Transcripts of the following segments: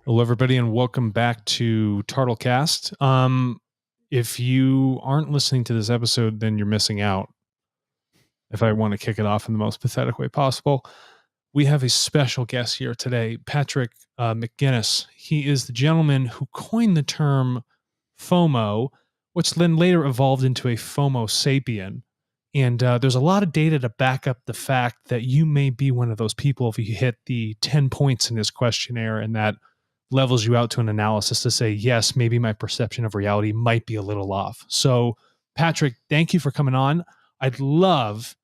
Hello, everybody, and welcome back to Turtlecast. If you aren't listening to this episode, then you're missing out. If I want to kick it off in the most pathetic way possible, we have a special guest here today, Patrick McGinnis. He is the gentleman who coined the term FOMO, which then later evolved into a FOMO sapien. And there's a lot of data to back up the fact that you may be one of those people if you hit the 10 points in this questionnaire, and that levels you out to an analysis to say, yes, maybe my perception of reality might be a little off. So, Patrick, thank you for coming on. I'd love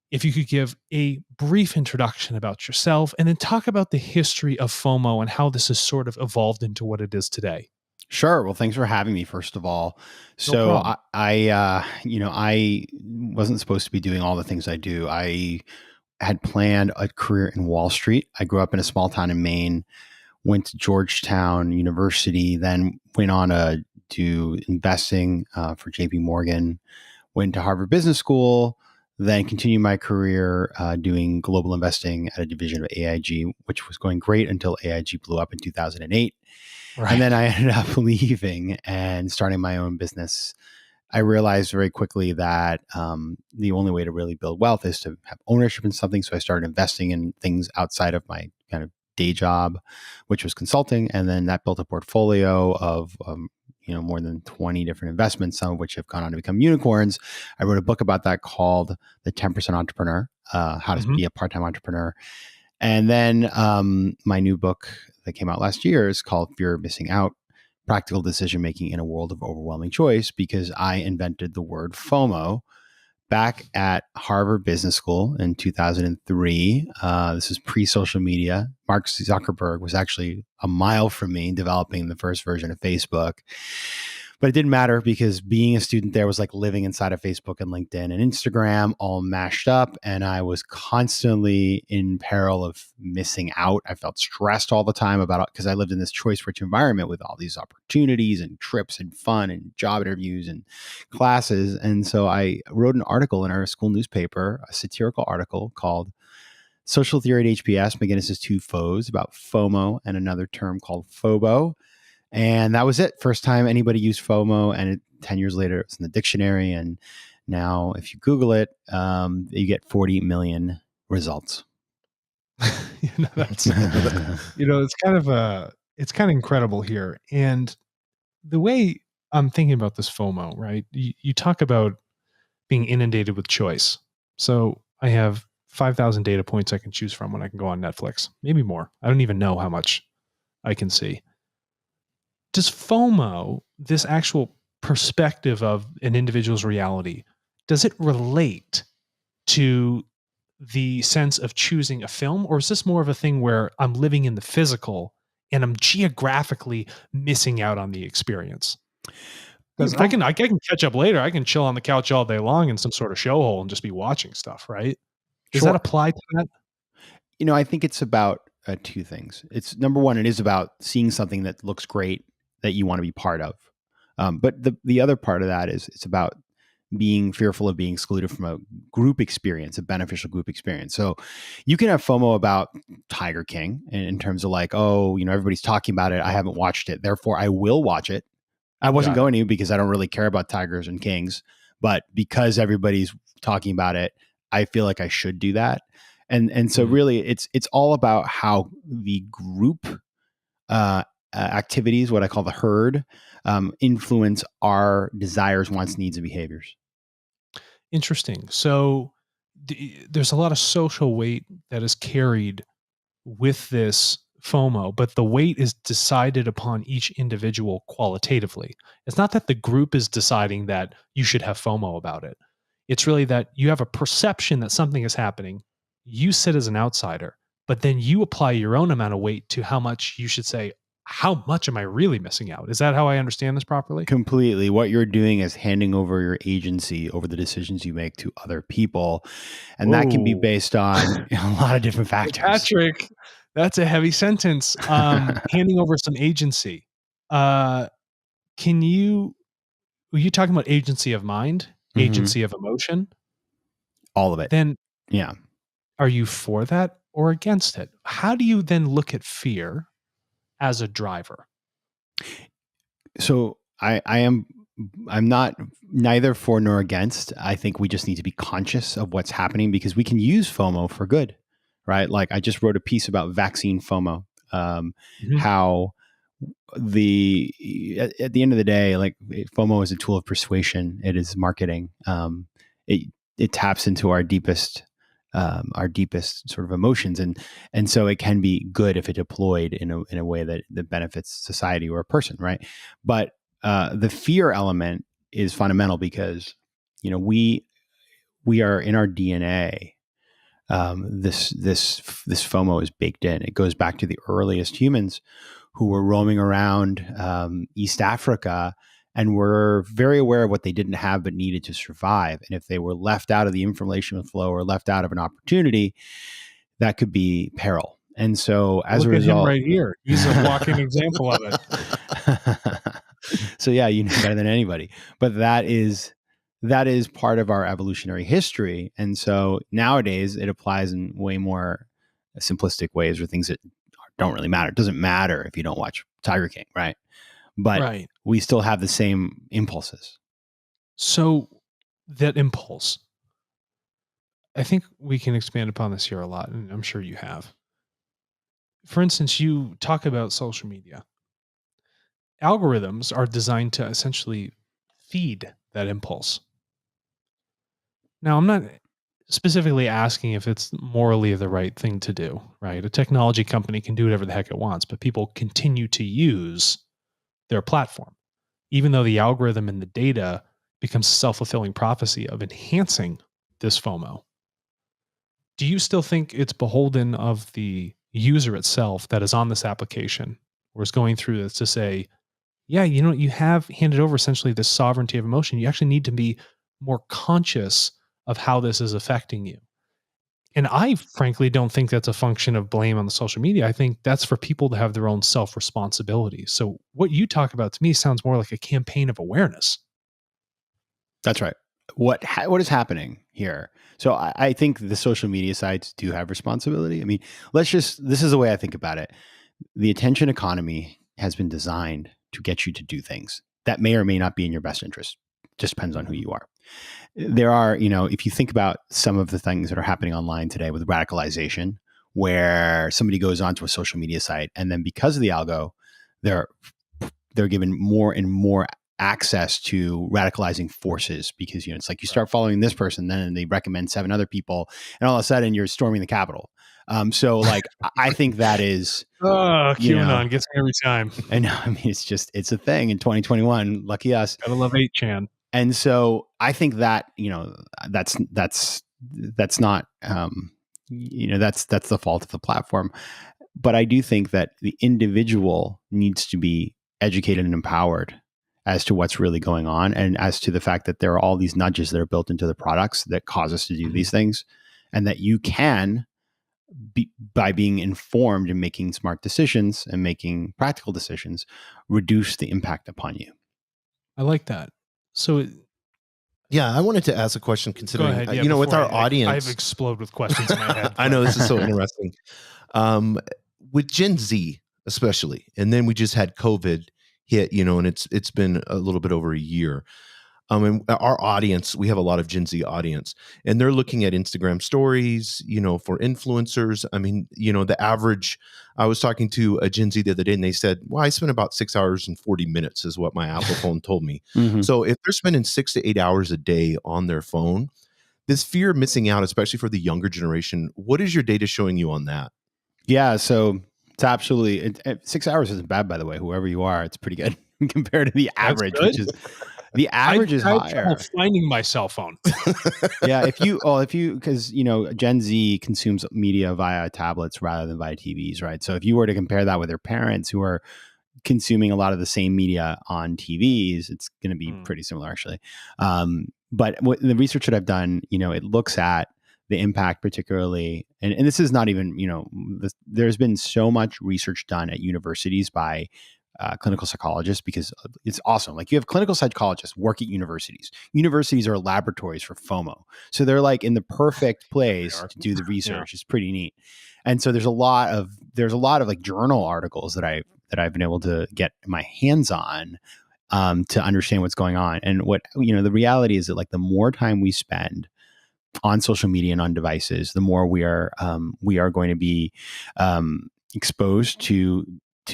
if you could give a brief introduction about yourself and then talk about the history of FOMO and how this has sort of evolved into what it is today. Sure. Well, thanks for having me, first of all. No So problem. I wasn't supposed to be doing all the things I do. I had planned a career in Wall Street. I grew up in a small town in Maine, went to Georgetown University, then went on to do investing for JP Morgan, went to Harvard Business School, then continued my career doing global investing at a division of AIG, which was going great until AIG blew up in 2008. Right. And then I ended up leaving and starting my own business. I realized very quickly that the only way to really build wealth is to have ownership in something. So I started investing in things outside of my kind of day job, which was consulting. And then that built a portfolio of more than 20 different investments, some of which have gone on to become unicorns. I wrote a book about that called The 10% Entrepreneur, How to Be a Part-Time Entrepreneur. And then my new book that came out last year is called Fear of Missing Out, Practical Decision Making in a World of Overwhelming Choice, because I invented the word FOMO back at Harvard Business School in 2003. This is pre-social media. Mark Zuckerberg was actually a mile from me developing the first version of Facebook. But it didn't matter because being a student there was like living inside of Facebook and LinkedIn and Instagram all mashed up. And I was constantly in peril of missing out. I felt stressed all the time about it because I lived in this choice-rich environment with all these opportunities and trips and fun and job interviews and classes. And so I wrote an article in our school newspaper, a satirical article called Social Theory at HBS, McGinnis's Two Foes, about FOMO and another term called FOBO. And that was it. First time anybody used FOMO. And 10 years later, it's in the dictionary. And now if you Google it, you get 40 million results. That's, it's kind of incredible here. And the way I'm thinking about this FOMO, right? You talk about being inundated with choice. So I have 5,000 data points I can choose from when I can go on Netflix, maybe more. I don't even know how much I can see. Does FOMO, this actual perspective of an individual's reality, does it relate to the sense of choosing a film, or is this more of a thing where I'm living in the physical and I'm geographically missing out on the experience? Because I can catch up later. I can chill on the couch all day long in some sort of show hole and just be watching stuff, right? Does that apply to that? I think it's about two things. It's number one, it is about seeing something that looks great that you want to be part of. But the other part of that is it's about being fearful of being excluded from a group experience, a beneficial group experience. So you can have FOMO about Tiger King in terms of like, everybody's talking about it. I haven't watched it. Therefore, I will watch it. I wasn't going to because I don't really care about tigers and kings. But because everybody's talking about it, I feel like I should do that. And so really it's all about how the group activities, what I call the herd, influence our desires, wants, needs, and behaviors. Interesting. So there's a lot of social weight that is carried with this FOMO, but the weight is decided upon each individual qualitatively. It's not that the group is deciding that you should have FOMO about it. It's really that you have a perception that something is happening. You sit as an outsider, but then you apply your own amount of weight to how much you should say, how much am I really missing out? Is that how I understand this properly? Completely. What you're doing is handing over your agency over the decisions you make to other people. And that can be based on a lot of different factors. Patrick, that's a heavy sentence. Handing over some agency. Were you talking about agency of mind, agency of emotion? All of it. Then, yeah. Are you for that or against it? How do you then look at fear as a driver? So I'm not neither for nor against. I think we just need to be conscious of what's happening because we can use FOMO for good, right? Like I just wrote a piece about vaccine FOMO, Mhm. how at the end of the day, like FOMO is a tool of persuasion. It is marketing. It it taps into our deepest sort of emotions, and so it can be good if it deployed in a way that benefits society or a person, right? But the fear element is fundamental because we are in our DNA. This FOMO is baked in. It goes back to the earliest humans who were roaming around East Africa and were very aware of what they didn't have but needed to survive. And if they were left out of the information flow or left out of an opportunity, that could be peril. And so as a Look at him result, right here. He's a walking example of it. so yeah, you know better than anybody. But that is part of our evolutionary history. And so nowadays it applies in way more simplistic ways or things that don't really matter. It doesn't matter if you don't watch Tiger King, right? But Right. we still have the same impulses. So that impulse, I think we can expand upon this here a lot, and I'm sure you have. For instance, you talk about social media. Algorithms are designed to essentially feed that impulse. Now, I'm not specifically asking if it's morally the right thing to do, right? A technology company can do whatever the heck it wants, but people continue to use their platform, even though the algorithm and the data becomes self-fulfilling prophecy of enhancing this FOMO. Do you still think it's beholden of the user itself that is on this application or is going through this to say, yeah, you have handed over essentially this sovereignty of emotion. You actually need to be more conscious of how this is affecting you. And I frankly don't think that's a function of blame on the social media. I think that's for people to have their own self responsibility. So what you talk about to me sounds more like a campaign of awareness. That's right. What is happening here? So I think the social media sites do have responsibility. I mean, this is the way I think about it. The attention economy has been designed to get you to do things that may or may not be in your best interest. Just depends on who you are. There are, if you think about some of the things that are happening online today with radicalization, where somebody goes onto a social media site and then because of the algo, they're they're given more and more access to radicalizing forces because it's like you start following this person, then they recommend 7 other people, and all of a sudden you're storming the Capitol. So like I think that is, Oh, you know, QAnon gets me every time. and I mean it's a thing in 2021. Lucky us. Gotta love 8chan. And so I think that that's not that's the fault of the platform. But I do think that the individual needs to be educated and empowered as to what's really going on and as to the fact that there are all these nudges that are built into the products that cause us to do these things, and that you can by being informed and making smart decisions and making practical decisions, reduce the impact upon you. I like that. So Yeah, I wanted to ask a question go considering, ahead. Yeah, with before our I audience. explode with questions in my head. I know this is so interesting. With Gen Z, especially, and then we just had COVID hit, and it's been a little bit over a year. And our audience, we have a lot of Gen Z audience, and they're looking at Instagram stories, for influencers. I mean, the average, I was talking to a Gen Z the other day and they said, well, I spend about 6 hours and 40 minutes is what my Apple phone told me. Mm-hmm. So if they're spending 6 to 8 hours a day on their phone, this fear of missing out, especially for the younger generation, what is your data showing you on that? Yeah, so it's absolutely 6 hours isn't bad, by the way. Whoever you are, it's pretty good compared to the average, which is the average is I have higher. trouble finding my cell phone. Yeah, because Gen Z consumes media via tablets rather than via TVs, right? So if you were to compare that with their parents who are consuming a lot of the same media on TVs, it's going to be pretty similar, actually. But the research that I've done, it looks at the impact, particularly, and this is not even, there's been so much research done at universities by clinical psychologists, because it's awesome. Like you have clinical psychologists work at universities. Universities are laboratories for FOMO. So they're like in the perfect place to do the research. It's pretty neat. And so there's a lot of like journal articles that that I've been able to get my hands on to understand what's going on. And the reality is that like the more time we spend on social media and on devices, the more we are going to be exposed to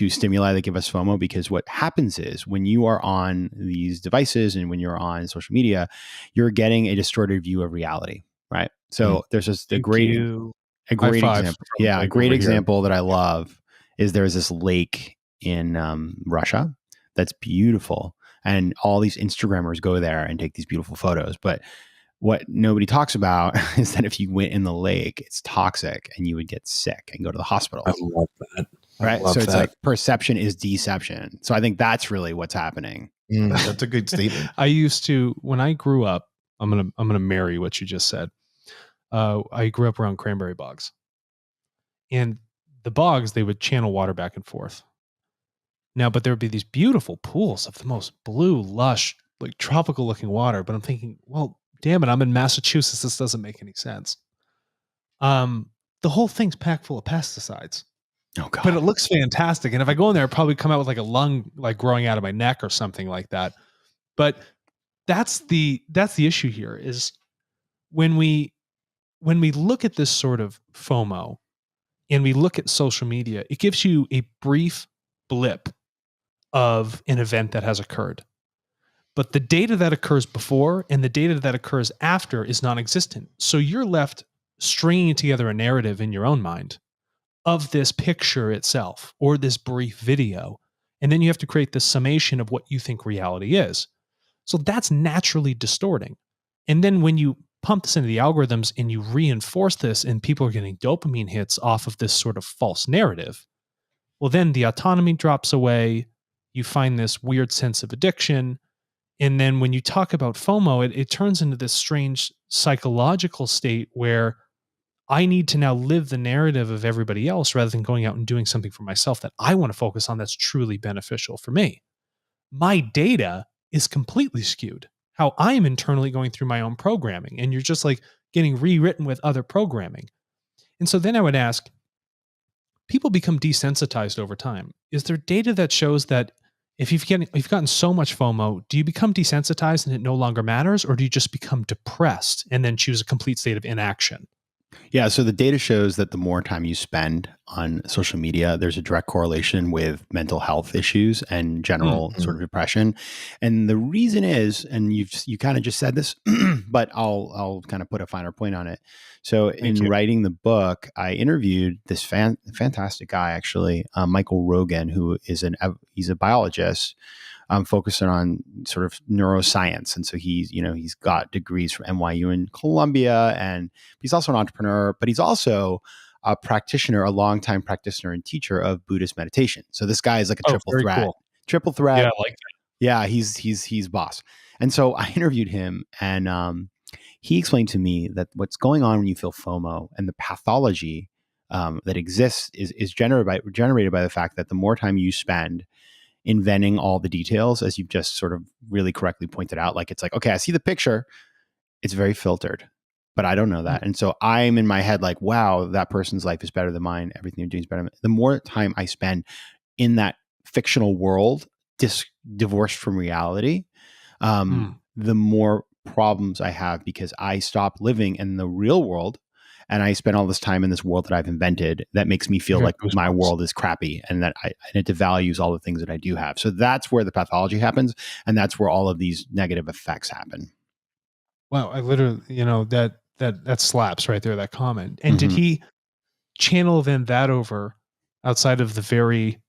stimuli that give us FOMO, because what happens is when you are on these devices and when you're on social media, you're getting a distorted view of reality, right? So there's just a Thank great you. a High great five example. from Yeah, a Mike great over here. example that I love is there's this lake in Russia that's beautiful, and all these Instagrammers go there and take these beautiful photos. But what nobody talks about is that if you went in the lake, it's toxic and you would get sick and go to the hospital. I love that. Right. So it's like perception is deception. So I think that's really what's happening. That's a good statement. I used to, when I grew up, I'm gonna marry what you just said. I grew up around cranberry bogs, and the bogs, they would channel water back and forth. Now, but there would be these beautiful pools of the most blue, lush, like tropical looking water. But I'm thinking, well, damn it, I'm in Massachusetts. This doesn't make any sense. The whole thing's packed full of pesticides. Oh God. But it looks fantastic. And if I go in there, I'd probably come out with like a lung like growing out of my neck or something like that. But that's the issue here is when we look at this sort of FOMO and we look at social media, it gives you a brief blip of an event that has occurred. But the data that occurs before and the data that occurs after is non-existent. So you're left stringing together a narrative in your own mind of this picture itself or this brief video. And then you have to create this summation of what you think reality is. So that's naturally distorting. And then when you pump this into the algorithms and you reinforce this and people are getting dopamine hits off of this sort of false narrative, well, then the autonomy drops away. You find this weird sense of addiction. And then when you talk about FOMO, it turns into this strange psychological state where I need to now live the narrative of everybody else rather than going out and doing something for myself that I want to focus on that's truly beneficial for me. My data is completely skewed. How I am internally going through my own programming, and you're just like getting rewritten with other programming. And so then I would ask, people become desensitized over time. Is there data that shows that if you've gotten so much FOMO, do you become desensitized and it no longer matters, or do you just become depressed and then choose a complete state of inaction? Yeah. So the data shows that the more time you spend on social media, there's a direct correlation with mental health issues and general sort of depression. And the reason is, and you kind of just said this, but I'll kind of put a finer point on it. So in writing the book, I interviewed this fantastic guy, actually, Michael Rogan, who is he's a biologist. Focusing on sort of neuroscience. And so he's got degrees from NYU in Columbia, and he's also an entrepreneur, but he's also a practitioner, a longtime practitioner and teacher of Buddhist meditation. So this guy is like a triple threat. Cool. Triple threat. Yeah, I like that. Yeah, he's boss. And so I interviewed him, and he explained to me that what's going on when you feel FOMO and the pathology that exists is generated by the fact that the more time you spend inventing all the details, as you've just sort of really correctly pointed out, like it's like, okay, I see the picture, it's very filtered, but I don't know that. And so I'm in my head like, wow, that person's life is better than mine. Everything they're doing is better. The more time I spend in that fictional world, divorced from reality, the more problems I have, because I stop living in the real world and I spend all this time in this world that I've invented that makes me feel like my world is crappy, and that it devalues all the things that I do have. So that's where the pathology happens, and that's where all of these negative effects happen. Wow, I literally, that slaps right there, that comment. And did he channel then that over outside of the very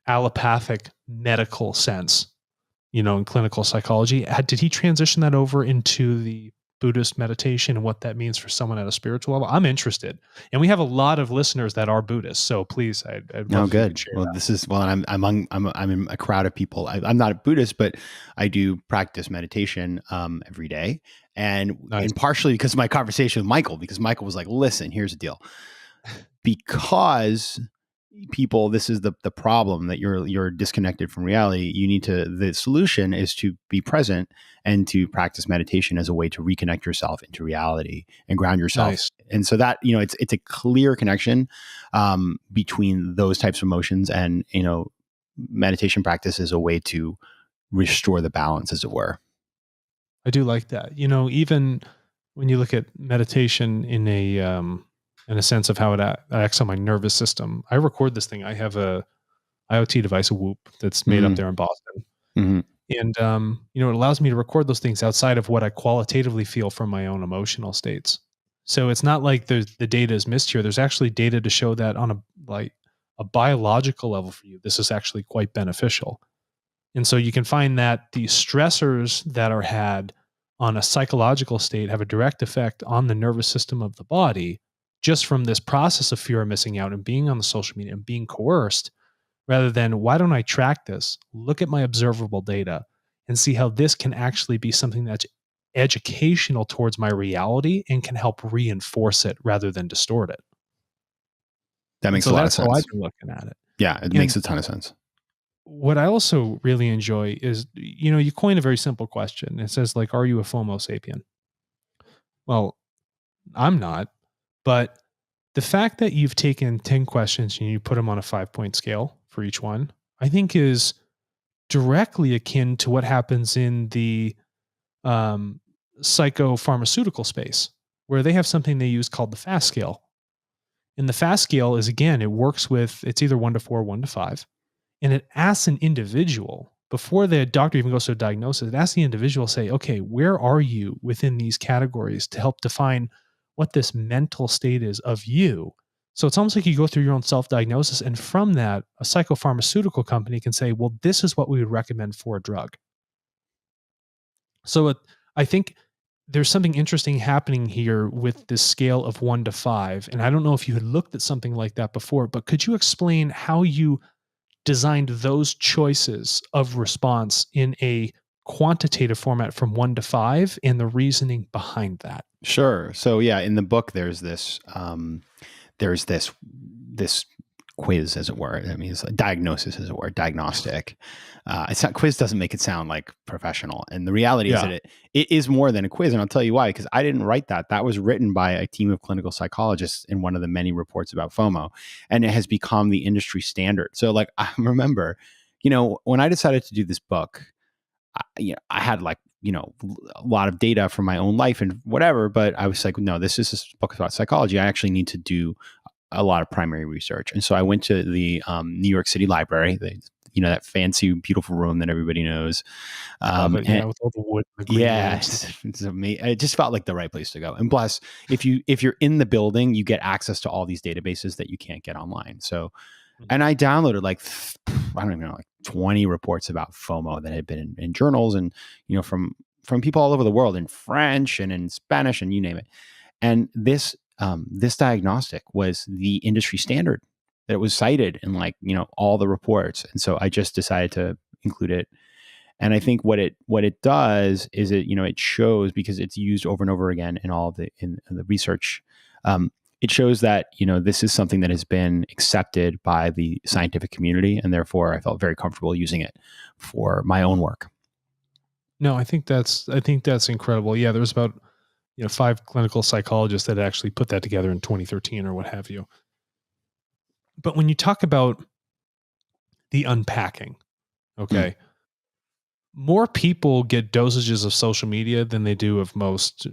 allopathic medical sense, in clinical psychology? Did he transition that over into the Buddhist meditation and what that means for someone at a spiritual level? I'm interested, and we have a lot of listeners that are Buddhists. So please, I'd love good. Share well, that. This is I'm in a crowd of people. I'm not a Buddhist, but I do practice meditation every day, and partially because of my conversation with Michael, because Michael was like, "Listen, here's the deal," because people, this is the problem, that you're disconnected from reality. The solution is to be present and to practice meditation as a way to reconnect yourself into reality and ground yourself. Nice. And so that, it's a clear connection between those types of emotions, and, meditation practice is a way to restore the balance, as it were. I do like that. Even when you look at meditation in a sense of how it acts on my nervous system, I record this thing. I have a IoT device, a Whoop, that's made up there in Boston. Mm-hmm. And, it allows me to record those things outside of what I qualitatively feel from my own emotional states. So it's not like the data is missed here. There's actually data to show that on a biological level for you, this is actually quite beneficial. And so you can find that the stressors that are had on a psychological state have a direct effect on the nervous system of the body, just from this process of fear of missing out and being on the social media and being coerced, rather than, why don't I track this, look at my observable data, and see how this can actually be something that's educational towards my reality and can help reinforce it rather than distort it. That makes a lot of sense. That's how I've been looking at it. Yeah, it makes a ton of sense. What I also really enjoy is, you coin a very simple question. It says, like, are you a FOMO sapien? Well, I'm not, but the fact that you've taken 10 questions and you put them on a 5-point scale for each one, I think is directly akin to what happens in the psychopharmaceutical space, where they have something they use called the FAST scale. And the FAST scale is, again, it's either 1 to 4, 1 to 5. And it asks an individual, before the doctor even goes to a diagnosis, it asks the individual, say, okay, where are you within these categories, to help define what this mental state is of you. So it's almost like you go through your own self-diagnosis, and from that, a psychopharmaceutical company can say, well, this is what we would recommend for a drug. So I think there's something interesting happening here with this scale of 1 to 5. And I don't know if you had looked at something like that before, but could you explain how you designed those choices of response in a quantitative format from 1 to 5 and the reasoning behind that? Sure. So yeah, in the book, there's this quiz, as it were. I mean, it's a diagnosis, as it were, diagnostic. It's not, quiz doesn't make it sound like professional. And the reality is that it is more than a quiz. And I'll tell you why, because I didn't write that. That was written by a team of clinical psychologists in one of the many reports about FOMO. And it has become the industry standard. So like, I remember, when I decided to do this book, I had a lot of data from my own life and whatever, but I was like, no, this is a book about psychology. I actually need to do a lot of primary research. And so I went to the New York City Library, that fancy, beautiful room that everybody knows. With all the wood. It's amazing. It just felt like the right place to go. And plus, if you're in the building, you get access to all these databases that you can't get online. So, and I downloaded I don't even know, 20 reports about FOMO that had been in journals, and, from people all over the world, in French and in Spanish and you name it. And this diagnostic was the industry standard, that it was cited in all the reports. And so I just decided to include it. And I think what it does is it shows, because it's used over and over again in all of in the research, it shows that, this is something that has been accepted by the scientific community, and therefore I felt very comfortable using it for my own work. No, I think that's incredible. Yeah, there's about 5 clinical psychologists that actually put that together in 2013 or what have you. But when you talk about the unpacking, okay, more people get dosages of social media than they do of most,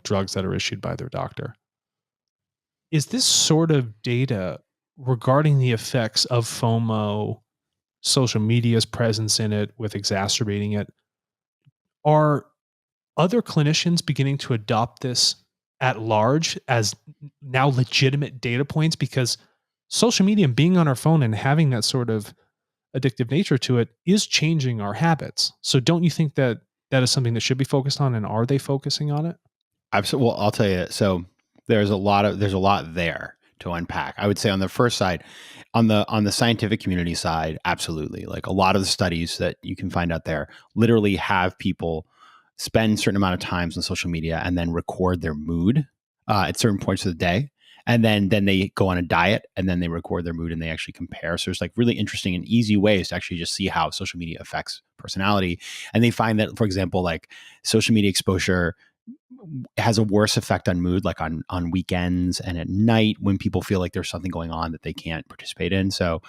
drugs that are issued by their doctor. Is this sort of data regarding the effects of FOMO, social media's presence in it with exacerbating it, are other clinicians beginning to adopt this at large as now legitimate data points? Because social media and being on our phone and having that sort of addictive nature to it is changing our habits. So don't you think that is something that should be focused on, and are they focusing on it? Absolutely. Well, I'll tell you. So there's a lot there to unpack. I would say on the first side, on the scientific community side, absolutely. Like, a lot of the studies that you can find out there literally have people spend a certain amount of times on social media and then record their mood at certain points of the day. And then they go on a diet, and then they record their mood, and they actually compare. So there's like really interesting and easy ways to actually just see how social media affects personality. And they find that, for example, like social media exposure has a worse effect on mood, like on weekends and at night when people feel like there's something going on that they can't participate in. So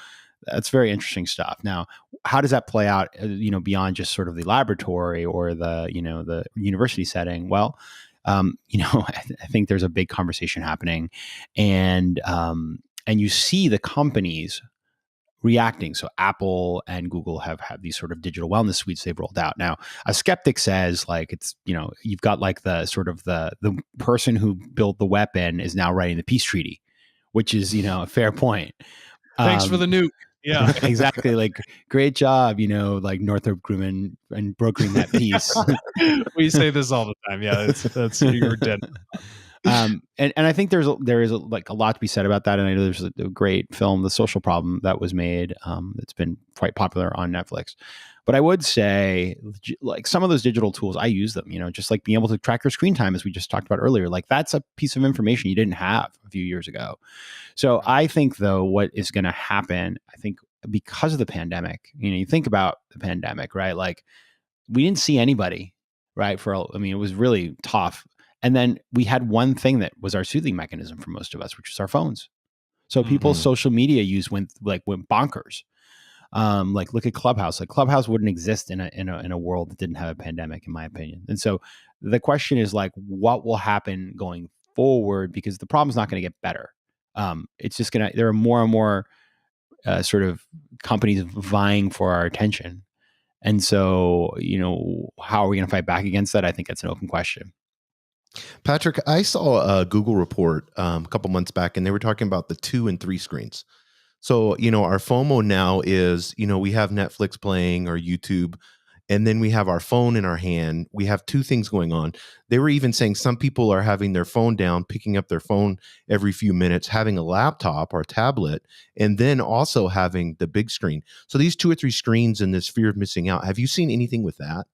that's very interesting stuff. Now, how does that play out, beyond just sort of the laboratory or the, the university setting? Well, I think there's a big conversation happening, and you see the companies reacting. So Apple and Google have these sort of digital wellness suites they've rolled out. Now, a skeptic says like it's, you've got like the sort of the person who built the weapon is now writing the peace treaty, which is, a fair point. Thanks for the nuke. Yeah, exactly. Like, great job, like Northrop Grumman and brokering that peace. We say this all the time. Yeah, that's you're dead. And I think there is like a lot to be said about that. And I know there's a great film, The Social Problem, that was made. That's been quite popular on Netflix. But I would say, like, some of those digital tools, I use them. Just like being able to track your screen time, as we just talked about earlier. Like, that's a piece of information you didn't have a few years ago. So I think, though, what is going to happen, I think, because of the pandemic, you think about the pandemic, right? Like, we didn't see anybody, right? It was really tough. And then we had one thing that was our soothing mechanism for most of us, which was our phones. So people's social media use went bonkers. Like, look at Clubhouse. Like, Clubhouse wouldn't exist in a world that didn't have a pandemic, in my opinion. And so the question is, like, what will happen going forward? Because the problem's not going to get better. It's just there are more and more sort of companies vying for our attention. And so, how are we going to fight back against that? I think that's an open question. Patrick, I saw a Google report a couple months back, and they were talking about the 2 and 3 screens. So, our FOMO now is, we have Netflix playing or YouTube, and then we have our phone in our hand. We have 2 things going on. They were even saying some people are having their phone down, picking up their phone every few minutes, having a laptop or tablet, and then also having the big screen. So these 2 or 3 screens and this fear of missing out. Have you seen anything with that?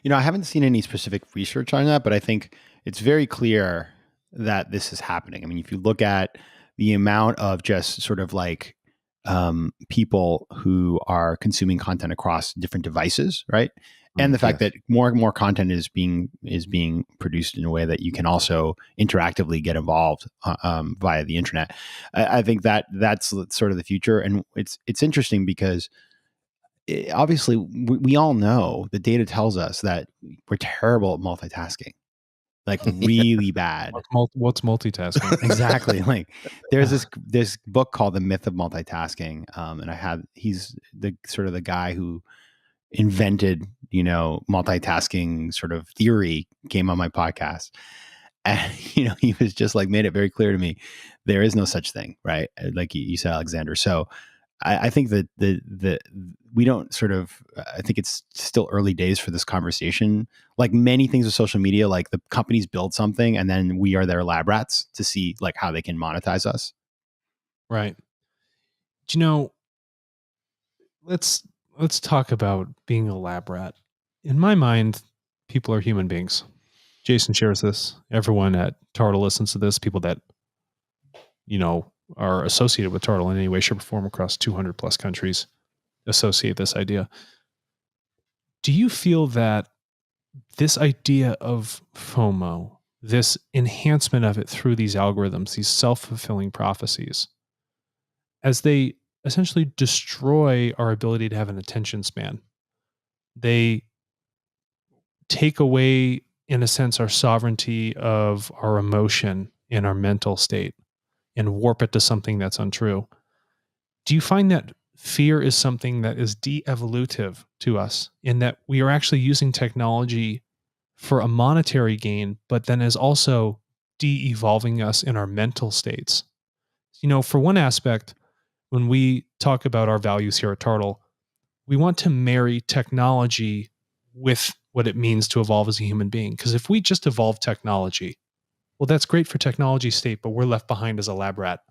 I haven't seen any specific research on that, but I think it's very clear that this is happening. I mean, if you look at the amount of just sort of like people who are consuming content across different devices, right? And the fact that more and more content is being produced in a way that you can also interactively get involved via the internet. I think that's sort of the future, and it's interesting because obviously we all know the data tells us that we're terrible at multitasking, like really bad. What's multitasking? Exactly. Like, there's this book called The Myth of Multitasking. And he's the sort of the guy who invented, multitasking sort of theory, came on my podcast. And, he was just like, made it very clear to me, there is no such thing, right? Like you said, Alexander. So I think that we don't sort of, I think it's still early days for this conversation. Like many things with social media, like the companies build something and then we are their lab rats to see like how they can monetize us. Right. Let's talk about being a lab rat. In my mind, people are human beings. Jason shares this. Everyone at Turtle listens to this. People that, are associated with Turtle in any way, shape, or form across 200 plus countries associate this idea. Do you feel that this idea of FOMO, this enhancement of it through these algorithms, these self-fulfilling prophecies, as they essentially destroy our ability to have an attention span, they take away, in a sense, our sovereignty of our emotion and our mental state and warp it to something that's untrue? Do you find that fear is something that is de-evolutive to us, in that we are actually using technology for a monetary gain, but then is also de-evolving us in our mental states? For one aspect, when we talk about our values here at Turtle, we want to marry technology with what it means to evolve as a human being. Because if we just evolve technology, well, that's great for technology state, but we're left behind as a lab rat.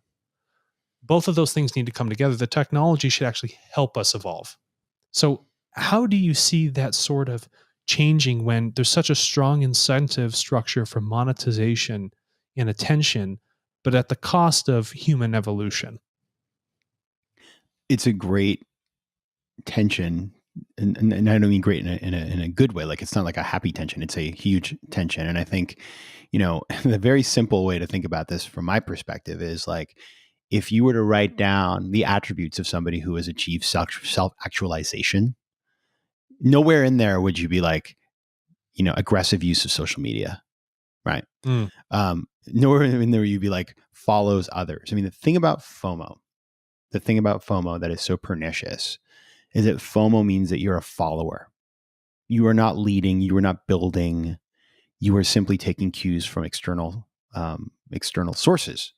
Both of those things need to come together. The technology should actually help us evolve. So how do you see that sort of changing when there's such a strong incentive structure for monetization and attention, but at the cost of human evolution. It's a great tension, and I don't mean great in a good way. Like, it's not like a happy tension; it's a huge tension. And I think, the very simple way to think about this, from my perspective, is like, if you were to write down the attributes of somebody who has achieved self actualization, nowhere in there would you be like, aggressive use of social media, right? Mm. Nowhere in there you'd be like follows others. I mean, the thing about FOMO that is so pernicious is that FOMO means that you're a follower. You are not leading. You are not building. You are simply taking cues from external sources.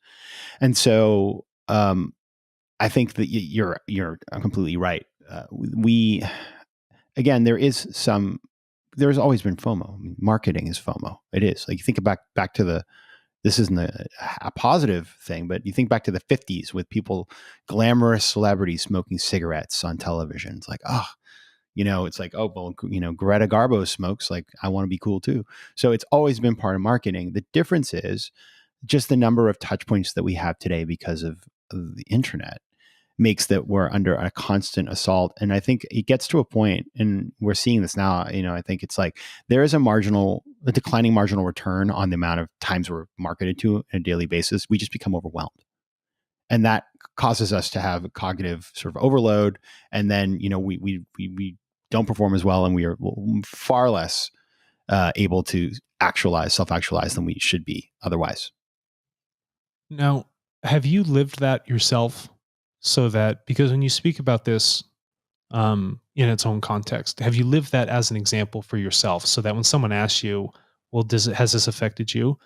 And so I think that you're completely right. There's always been FOMO. I mean, marketing is FOMO. It is. Like, you think back to this isn't a positive thing, but you think back to the 50s with people, glamorous celebrities smoking cigarettes on television. It's like, it's like, oh, well, Greta Garbo smokes. Like, I want to be cool too. So it's always been part of marketing. The difference is just the number of touch points that we have today because of the internet makes that we're under a constant assault. And I think it gets to a point, and we're seeing this now, I think it's like there is a declining marginal return on the amount of times we're marketed to on a daily basis. We just become overwhelmed. And that causes us to have a cognitive sort of overload. And then, we don't perform as well, and we are far less able to self-actualize than we should be otherwise. Now, have you lived that yourself? So that, because when you speak about this in its own context, have you lived that as an example for yourself, so that when someone asks you, well, has this affected you?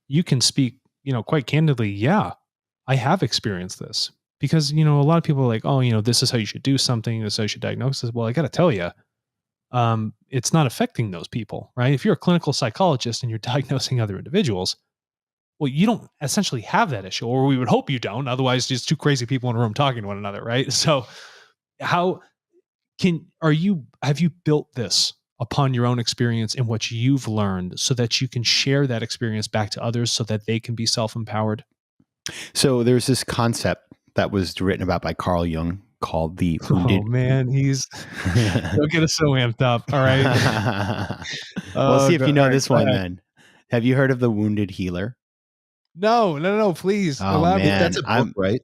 You can speak, quite candidly, yeah, I have experienced this. Because, a lot of people are like, oh, this is how you should do something, this is how you should diagnose this. Well, I got to tell you, it's not affecting those people, right? If you're a clinical psychologist and you're diagnosing other individuals, well, you don't essentially have that issue, or we would hope you don't. Otherwise, just two crazy people in a room talking to one another, right? So, have you built this upon your own experience and what you've learned, so that you can share that experience back to others, so that they can be self-empowered? So there's this concept that was written about by Carl Jung called the wounded. Oh man, don't get us so amped up. All right. Well, see if you know this one then. Have you heard of the wounded healer? No. Please elaborate. Man, That's a book, right?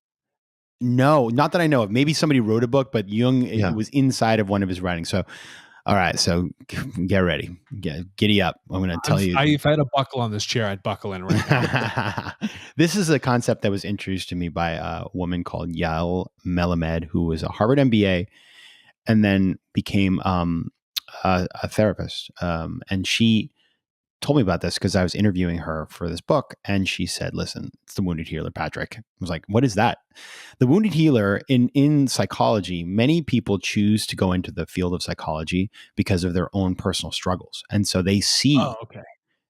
No, not that I know of. Maybe somebody wrote a book, but Jung, it was inside of one of his writings. So, all right. So get ready. Giddy up. I'm going to tell you. If I had a buckle on this chair, I'd buckle in right now. This is a concept that was introduced to me by a woman called Yael Melamed, who was a Harvard MBA and then became a therapist. And she told me about this because I was interviewing her for this book, and she said, listen, it's the wounded healer, Patrick. I was like, what is that? The wounded healer in psychology, many people choose to go into the field of psychology because of their own personal struggles. And so they see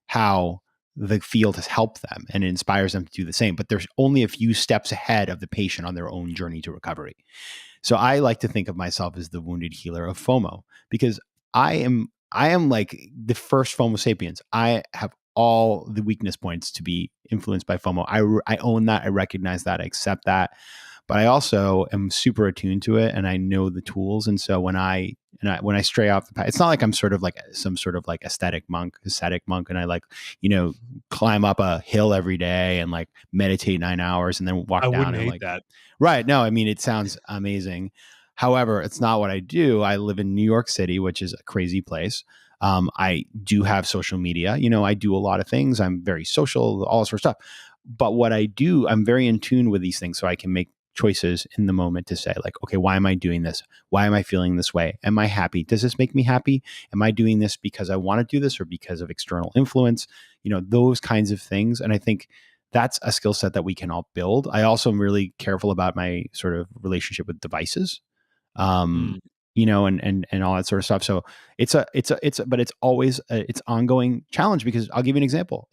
how the field has helped them, and it inspires them to do the same. But there's only a few steps ahead of the patient on their own journey to recovery. So I like to think of myself as the wounded healer of FOMO, because I am like the first FOMO sapiens. I have all the weakness points to be influenced by FOMO. I own that. I recognize that. I accept that. But I also am super attuned to it, and I know the tools. And so when I stray off the path, it's not like I'm sort of like some sort of like ascetic monk, and I like, climb up a hill every day and like meditate 9 hours and then walk down. I wouldn't and hate like that. Right. No, I mean, it sounds amazing. However, it's not what I do. I live in New York City, which is a crazy place. I do have social media. I do a lot of things. I'm very social, all sorts of stuff. But what I do, I'm very in tune with these things, so I can make choices in the moment to say, like, okay, why am I doing this? Why am I feeling this way? Am I happy? Does this make me happy? Am I doing this because I want to do this or because of external influence? Those kinds of things. And I think that's a skill set that we can all build. I also am really careful about my sort of relationship with devices. And all that sort of stuff. So but it's always it's ongoing challenge, because I'll give you an example.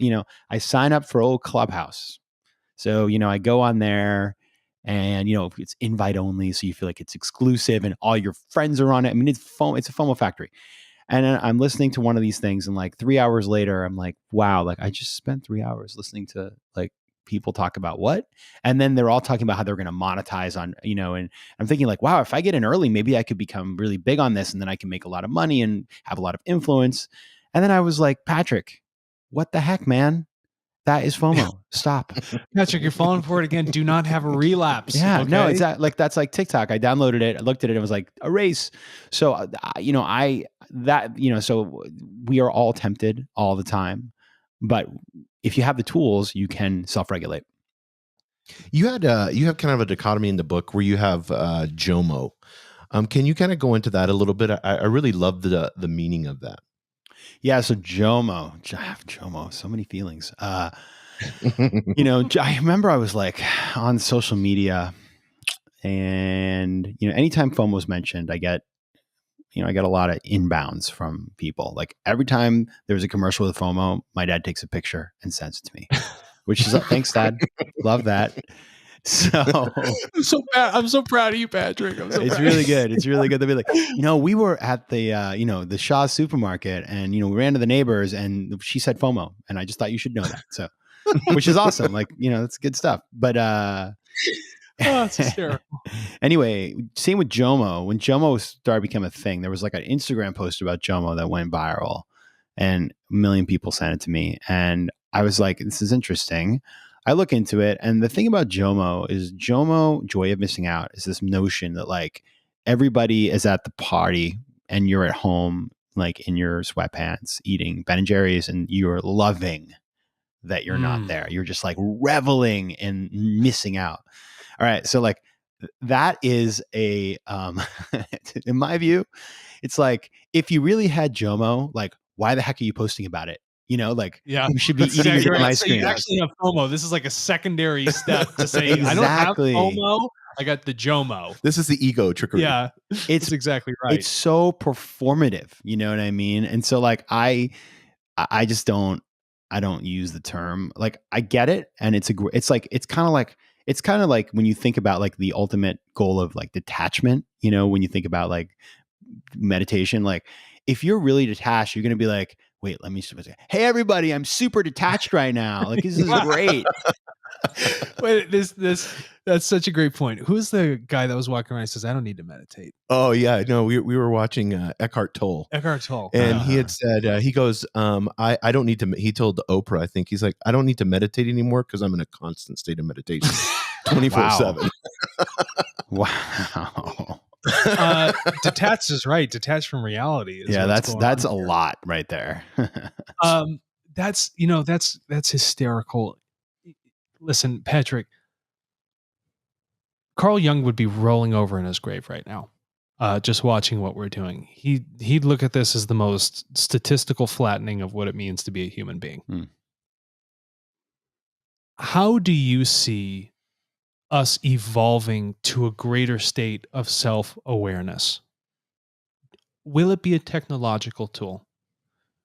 I sign up for old Clubhouse. So, I go on there, and, it's invite only. So you feel like it's exclusive and all your friends are on it. I mean, it's a FOMO factory. And I'm listening to one of these things, and like 3 hours later, I'm like, wow, like I just spent 3 hours listening to like people talk about what, and then they're all talking about how they're going to monetize on, and I'm thinking like, wow, if I get in early, maybe I could become really big on this, and then I can make a lot of money and have a lot of influence. And then I was like, Patrick, what the heck, man? That is FOMO. Stop. Patrick, you're falling for it again. Do not have a relapse. Yeah, okay? no, it's that's like TikTok. I downloaded it, I looked at it, it was like erase. So, so we are all tempted all the time, but if you have the tools, you can self-regulate. You have kind of a dichotomy in the book where you have Jomo. Can you kind of go into that a little bit? I really love the meaning of that. Yeah, so Jomo, so many feelings. I remember I was like on social media, and anytime FOMO was mentioned, I get a lot of inbounds from people. Like every time there's a commercial with FOMO, my dad takes a picture and sends it to me, which is thanks, Dad. Love that. So I'm so proud of you, Patrick. It's really good. It's really good to be like, we were at the Shaw supermarket, and we ran to the neighbors, and she said FOMO, and I just thought you should know that. So, which is awesome. Like, that's good stuff. But it's hysterical. Anyway, same with Jomo. When Jomo started becoming a thing, there was like an Instagram post about Jomo that went viral, and a million people sent it to me, and I was like, this is interesting. I look into it, and the thing about Jomo is joy of missing out, is this notion that like everybody is at the party and you're at home, like in your sweatpants eating Ben and Jerry's, and you're loving that you're not there. You're just like reveling in missing out. All right. So like that is in my view, it's like, if you really had Jomo, like why the heck are you posting about it? You should be eating your damn ice cream. You actually have FOMO. This is like a secondary step to say, I don't have FOMO. I got the Jomo. This is the ego trickery. Yeah, it's exactly right. It's so performative. You know what I mean? And so like, I just don't use the term. Like I get it. And it's kind of like when you think about like the ultimate goal of like detachment, when you think about like meditation, like if you're really detached, you're going to be like, wait, let me say, hey everybody, I'm super detached right now. Like this is great. Wait, that's such a great point. Who's the guy that was walking around and says, I don't need to meditate? Oh yeah, no, we were watching Eckhart Tolle. And he had said, he goes, I don't need to. He told Oprah, I think he's like, I don't need to meditate anymore because I'm in a constant state of meditation, 24/7. Wow. Detached is right. Detached from reality. Yeah, that's a lot right there. That's hysterical. Listen, Patrick, Carl Jung would be rolling over in his grave right now, just watching what we're doing. He'd look at this as the most statistical flattening of what it means to be a human being. How do you see us evolving to a greater state of self-awareness? Will it be a technological tool?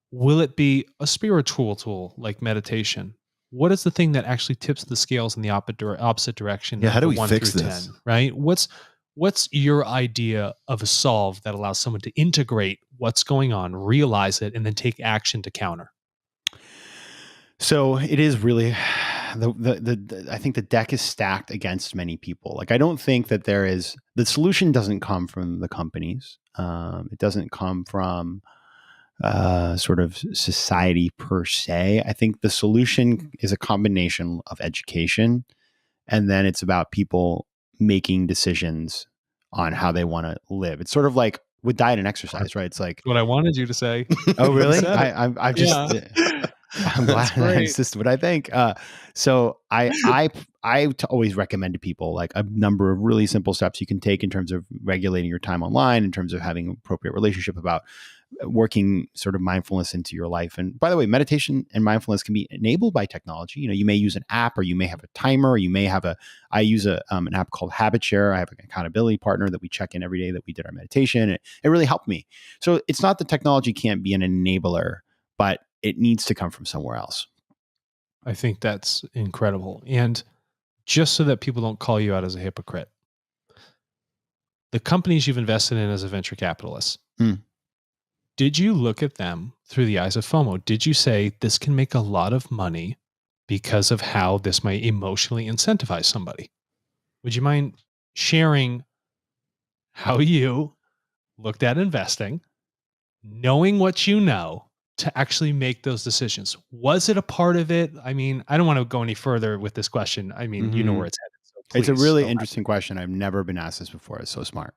Will it be a spiritual tool like meditation? What is the thing that actually tips the scales in the opposite direction? Yeah, how do we 1 fix through this? 10, right? What's your idea of a solve that allows someone to integrate what's going on, realize it, and then take action to counter? So it is really I think the deck is stacked against many people. Like I don't think that the solution doesn't come from the companies. It doesn't come from sort of society per se. I think the solution is a combination of education, and then it's about people making decisions on how they want to live. It's sort of like with diet and exercise, right? It's like what I wanted you to say. Oh, really? I've just. Yeah. I'm glad that's just what I think. So I always recommend to people like a number of really simple steps you can take in terms of regulating your time online, in terms of having an appropriate relationship, about working sort of mindfulness into your life. And by the way, meditation and mindfulness can be enabled by technology. You may use an app, or you may have a timer, or you may have I use an app called Habit Share. I have an accountability partner that we check in every day that we did our meditation. It really helped me. So it's not that technology can't be an enabler, but it needs to come from somewhere else. I think that's incredible. And just so that people don't call you out as a hypocrite, the companies you've invested in as a venture capitalist, did you look at them through the eyes of FOMO? Did you say, this can make a lot of money because of how this might emotionally incentivize somebody. Would you mind sharing how you looked at investing, knowing what you know, to actually make those decisions? Was it a part of it? I mean, I don't want to go any further with this question. I mean, you know where it's headed. So It's a please really elaborate. interesting question. I've never been asked this before. It's so smart.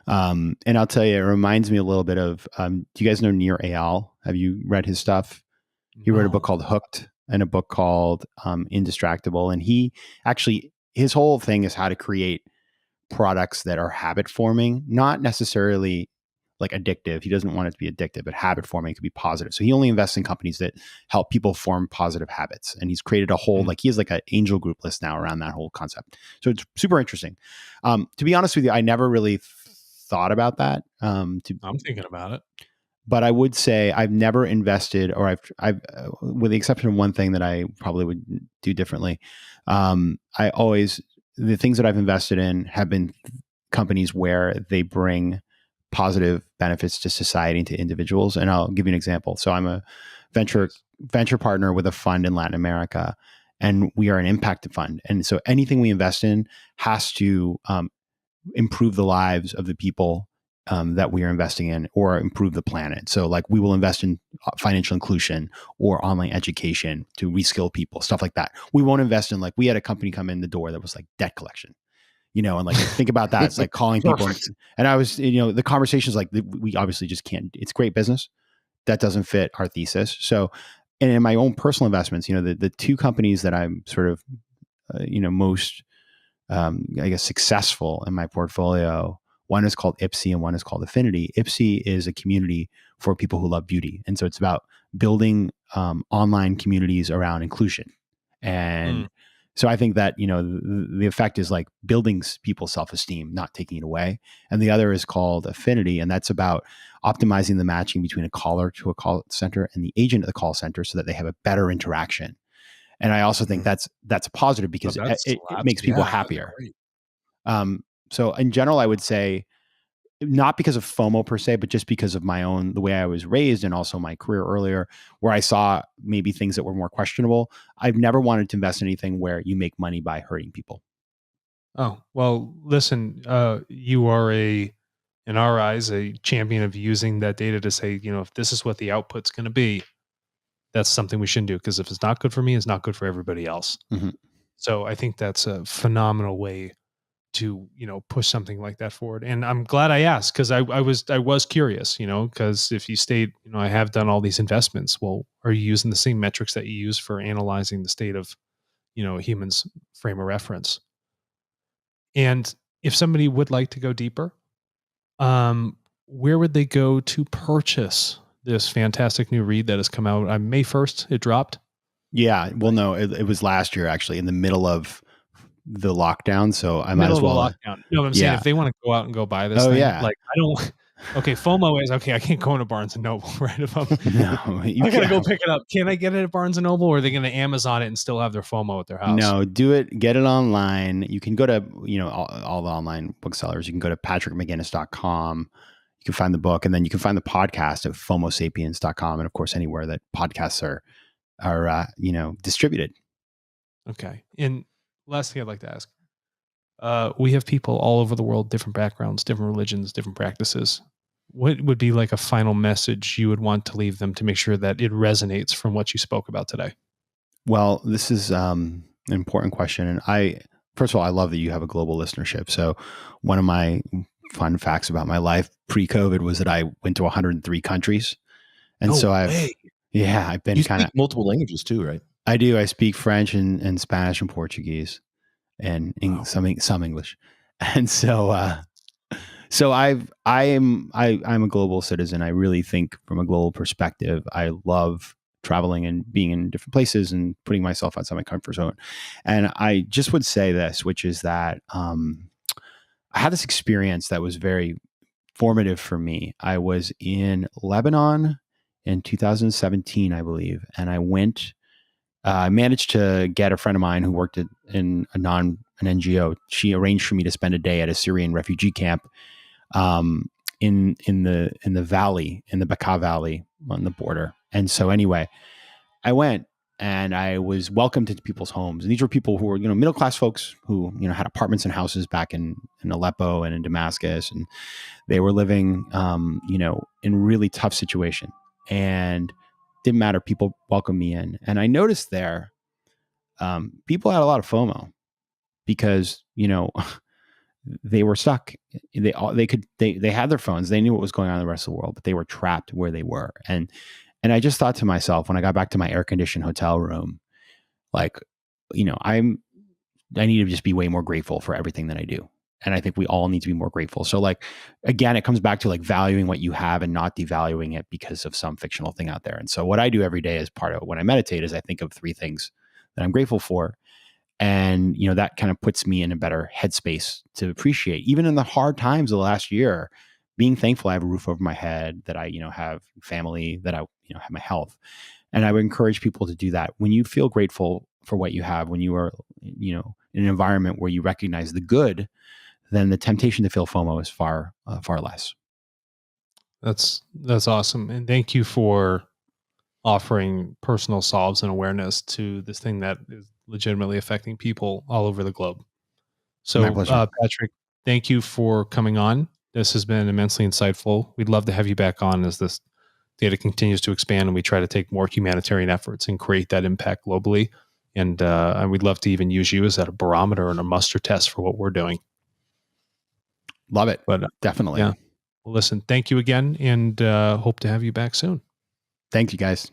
And I'll tell you, it reminds me a little bit of, do you guys know Nir Eyal? Have you read his stuff? He wrote a book No. called Hooked and a book called Indistractable. And he actually, his whole thing is how to create products that are habit forming, not necessarily like addictive. He doesn't want it to be addictive, but habit forming could be positive. So he only invests in companies that help people form positive habits. And he's created a whole, like he has like an angel group list now around that whole concept. So it's super interesting. To be honest with you, I never really thought about that. I'm thinking about it. But I would say I've never invested, or I've with the exception of one thing that I probably would do differently. I always, the things that I've invested in have been companies where they bring positive benefits to society and to individuals. And I'll give you an example. So I'm a venture partner with a fund in Latin America, and we are an impact fund. And so anything we invest in has to improve the lives of the people that we are investing in, or improve the planet. So like we will invest in financial inclusion or online education to reskill people, stuff like that. We won't invest in, like, we had a company come in the door that was like debt collection, you know, and like, think about that. It's like calling people. And I was, you know, the conversations, like, we obviously just can't, it's great business. That doesn't fit our thesis. So, and in my own personal investments, you know, the two companies that I'm sort of, most, I guess, successful in my portfolio, one is called Ipsy and one is called Affinity. Ipsy is a community for people who love beauty. And so it's about building online communities around inclusion. And so I think that, you know, the effect is like building people's self-esteem, not taking it away. And the other is called Affinity. And that's about optimizing the matching between a caller to a call center and the agent at the call center so that they have a better interaction. And I also think that's a positive because it makes people happier. So in general, I would say, not because of FOMO per se, but just because of my own, the way I was raised and also my career earlier, where I saw maybe things that were more questionable. I've never wanted to invest in anything where you make money by hurting people. Oh, well, listen, you are in our eyes, a champion of using that data to say, you know, if this is what the output's going to be, that's something we shouldn't do. Because if it's not good for me, it's not good for everybody else. Mm-hmm. So I think that's a phenomenal way to, you know, push something like that forward. And I'm glad I asked, because I was curious, you know, because if you state, you know, I have done all these investments, well, are you using the same metrics that you use for analyzing the state of, you know, a human's frame of reference? And if somebody would like to go deeper, where would they go to purchase this fantastic new read that has come out on May 1st? It dropped. Yeah. Well, no, it was last year, actually, in the middle of the lockdown. So I might as well. Lockdown. You know what I'm saying? If they want to go out and go buy this thing, like, I don't. Okay, FOMO is okay. I can't go into Barnes and Noble, right? If I'm, no, I gotta go pick it up. Can I get it at Barnes and Noble, or are they going to Amazon it and still have their FOMO at their house? No, do it. Get it online. You can go to, you know, all the online booksellers. You can go to patrickmcginnis.com. You can find the book, and then you can find the podcast at FOMOsapiens.com, and of course anywhere that podcasts are distributed. Okay. And last thing I'd like to ask. We have people all over the world, different backgrounds, different religions, different practices. What would be like a final message you would want to leave them to make sure that it resonates from what you spoke about today? Well, this is an important question. And first of all, I love that you have a global listenership. So one of my fun facts about my life pre-COVID was that I went to 103 countries. And I've been you speak multiple languages too, right? I do. I speak French and Spanish and Portuguese. And some English, and so I'm a global citizen. I really think from a global perspective. I love traveling and being in different places and putting myself outside my comfort zone. And I just would say this, which is that I had this experience that was very formative for me. I was in Lebanon in 2017, I believe, and I went. I managed to get a friend of mine who worked in an NGO. She arranged for me to spend a day at a Syrian refugee camp in the valley, in the Bekaa Valley on the border. And so anyway, I went, and I was welcomed into people's homes. And these were people who were, middle-class folks who, had apartments and houses back in Aleppo and in Damascus. And they were living, in really tough situation, and didn't matter. People welcomed me in. And I noticed there, people had a lot of FOMO because, they were stuck. They had their phones. They knew what was going on in the rest of the world, but they were trapped where they were. And I just thought to myself, when I got back to my air conditioned hotel room, like, I need to just be way more grateful for everything that I do. And I think we all need to be more grateful. So like, again, it comes back to like valuing what you have and not devaluing it because of some fictional thing out there. And so what I do every day as part of when I meditate is I think of 3 things that I'm grateful for. And, that kind of puts me in a better headspace to appreciate, even in the hard times of the last year, being thankful I have a roof over my head, that I, have family, that I, have my health. And I would encourage people to do that. When you feel grateful for what you have, when you are, in an environment where you recognize the good, then the temptation to feel FOMO is far less. That's awesome. And thank you for offering personal solves and awareness to this thing that is legitimately affecting people all over the globe. My So, pleasure. Patrick, thank you for coming on. This has been immensely insightful. We'd love to have you back on as this data continues to expand and we try to take more humanitarian efforts and create that impact globally. And we'd love to even use you as a barometer and a muster test for what we're doing. Love it. But definitely. Yeah. Well, listen, thank you again, and hope to have you back soon. Thank you, guys.